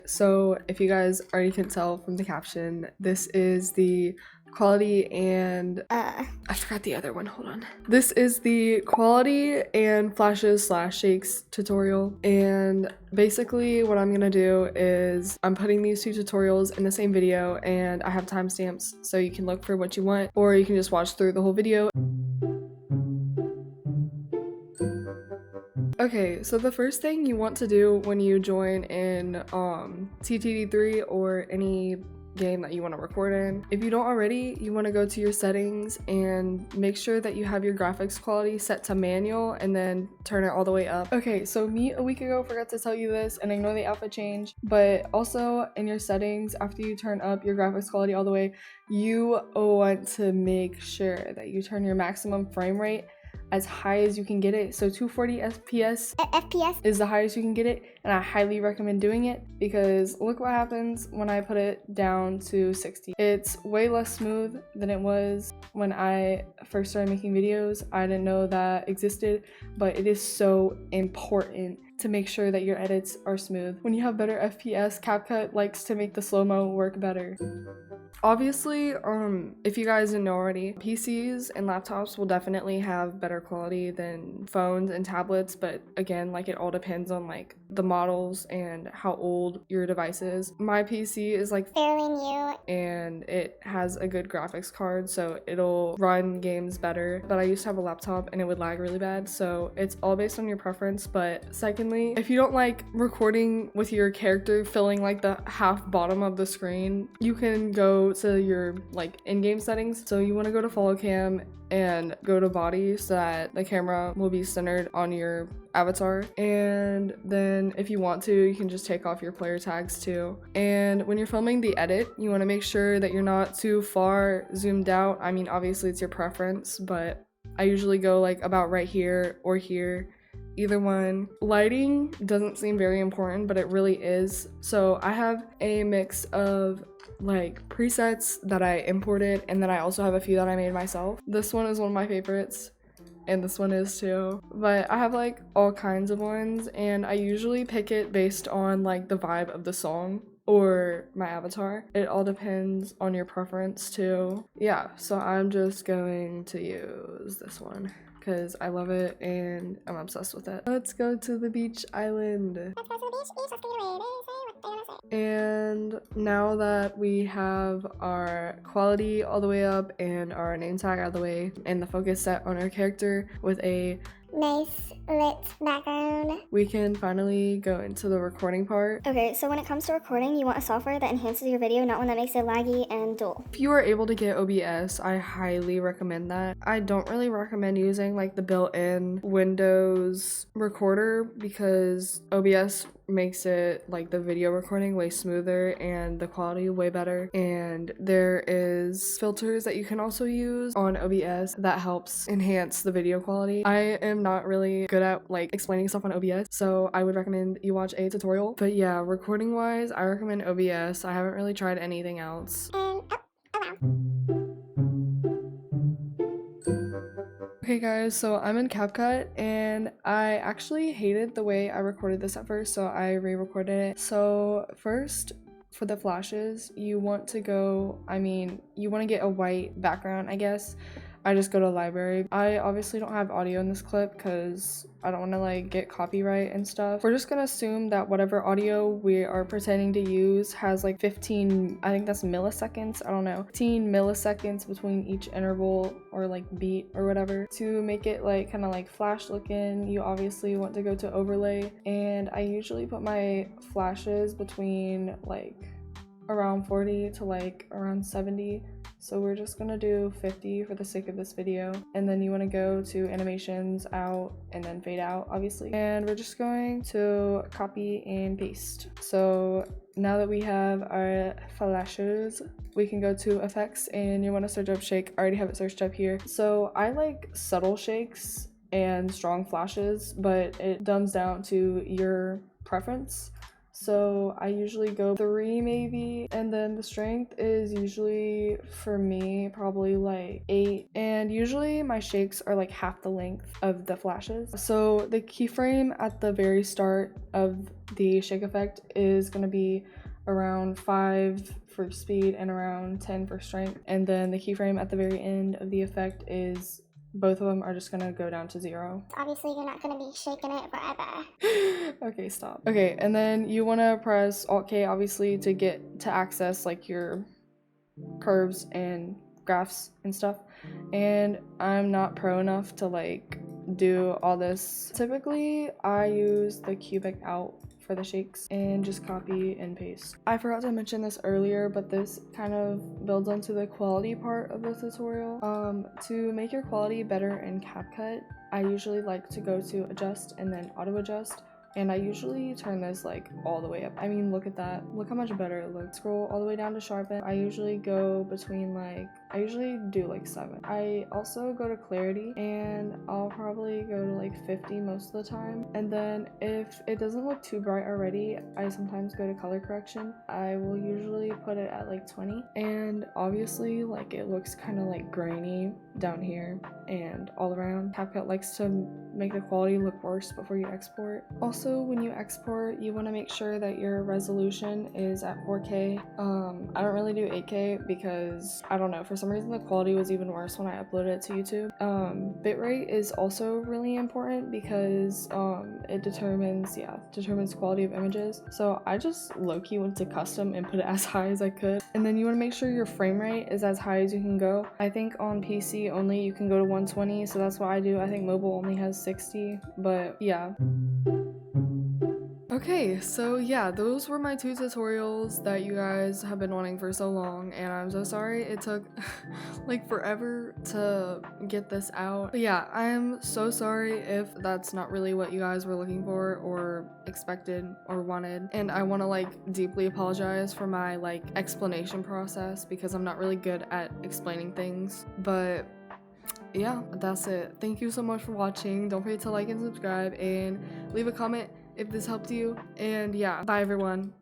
So if you guys already can tell from the caption, this is the quality and I forgot the other one, hold on. This is the quality and flashes / shakes tutorial, and basically what I'm gonna do is I'm putting these two tutorials in the same video, and I have timestamps so you can look for what you want, or you can just watch through the whole video. Okay, so the first thing you want to do when you join in TTD3 or any game that you want to record in, if you don't already, you want to go to your settings and make sure that you have your graphics quality set to manual and then turn it all the way up. Okay, so me a week ago forgot to tell you this, and ignore the outfit change, but also in your settings, after you turn up your graphics quality all the way, you want to make sure that you turn your maximum frame rate as high as you can get it. So 240 FPS is the highest you can get it, and I highly recommend doing it because look what happens when I put it down to 60. It's way less smooth than it was when I first started making videos. I didn't know that existed, but it is so important to make sure that your edits are smooth. When you have better FPS, CapCut likes to make the slow-mo work better. Obviously, if you guys didn't know already, PCs and laptops will definitely have better quality than phones and tablets, but again, like, it all depends on like the models and how old your device is. My PC is like fairly new and it has a good graphics card, so it'll run games better, but I used to have a laptop and it would lag really bad, so it's all based on your preference. But secondly, if you don't like recording with your character filling like the half bottom of the screen, you can go to your like in-game settings. So you want to go to follow cam and go to body so that the camera will be centered on your avatar, and then if you want to, you can just take off your player tags too. And when you're filming the edit, you want to make sure that you're not too far zoomed out. I mean, obviously it's your preference, but I usually go like about right here or here, either one. Lighting doesn't seem very important, but it really is. So I have a mix of like presets that I imported, and then I also have a few that I made myself. This one is one of my favorites, and this one is too, but I have like all kinds of ones, and I usually pick it based on like the vibe of the song or my avatar. It all depends on your preference too. Yeah, so I'm just going to use this one because I love it and I'm obsessed with it. Let's go to the beach island. Let's go to the beach. And now that we have our quality all the way up and our name tag out of the way and the focus set on our character with a nice lit background, we can finally go into the recording part. Okay, so when it comes to recording, you want a software that enhances your video, not one that makes it laggy and dull. If you are able to get OBS, I highly recommend that. I don't really recommend using like the built-in Windows recorder because OBS makes it like the video recording way smoother and the quality way better, and there is filters that you can also use on OBS that helps enhance the video quality. I am not really good at like explaining stuff on OBS, so I would recommend you watch a tutorial. But yeah, recording wise, I recommend OBS. I haven't really tried anything else. Okay guys, so I'm in CapCut and I actually hated the way I recorded this at first, so I re-recorded it. So first, for the flashes, you want to get a white background, I guess. I just go to library. I obviously don't have audio in this clip because I don't want to like get copyright and stuff. We're just gonna assume that whatever audio we are pretending to use has like 15, I think that's milliseconds, I don't know, 15 milliseconds between each interval or like beat or whatever. To make it like kind of like flash looking, you obviously want to go to overlay, and I usually put my flashes between like around 40 to like around 70. So we're just gonna do 50 for the sake of this video. And then you wanna go to animations, out, and then fade out, obviously. And we're just going to copy and paste. So now that we have our flashes, we can go to effects and you wanna search up shake. I already have it searched up here. So I like subtle shakes and strong flashes, but it dumbs down to your preference. So I usually go 3 maybe, and then the strength is usually for me probably like 8, and usually my shakes are like half the length of the flashes. So the keyframe at the very start of the shake effect is going to be around 5 for speed and around 10 for strength, and then the keyframe at the very end of the effect is both of them are just gonna go down to 0. Obviously, you're not gonna be shaking it forever. Okay, stop. Okay, and then you want to press Alt K obviously to get to access like your curves and graphs and stuff. And I'm not pro enough to like do all this. Typically, I use the cubic out for the shakes and just copy and paste. I forgot to mention this earlier, but this kind of builds onto the quality part of the tutorial. To make your quality better in CapCut, I usually like to go to adjust and then auto adjust, and I usually turn this like all the way up. I mean, look at that. Look how much better it looks. Scroll all the way down to sharpen. I usually go between like, I usually do like 7. I also go to clarity, and I'll probably go to like 50 most of the time. And then if it doesn't look too bright already, I sometimes go to color correction. I will usually put it at like 20. And obviously like it looks kind of like grainy down here and all around. CapCut likes to make the quality look worse before you export. Also, when you export, you want to make sure that your resolution is at 4K. I don't really do 8K because I don't know, for some reason the quality was even worse when I uploaded it to YouTube. Bitrate is also really important because it determines quality of images. So I just low-key went to custom and put it as high as I could. And then you want to make sure your frame rate is as high as you can go. I think on PC only you can go to 120, so that's what I do. I think mobile only has 60, but yeah. Okay, so yeah, those were my 2 tutorials that you guys have been wanting for so long, and I'm so sorry it took like forever to get this out. But yeah, I'm so sorry if that's not really what you guys were looking for or expected or wanted, and I want to like deeply apologize for my like explanation process because I'm not really good at explaining things. But yeah, that's it. Thank you so much for watching. Don't forget to like and subscribe and leave a comment if this helped you. And yeah, bye everyone.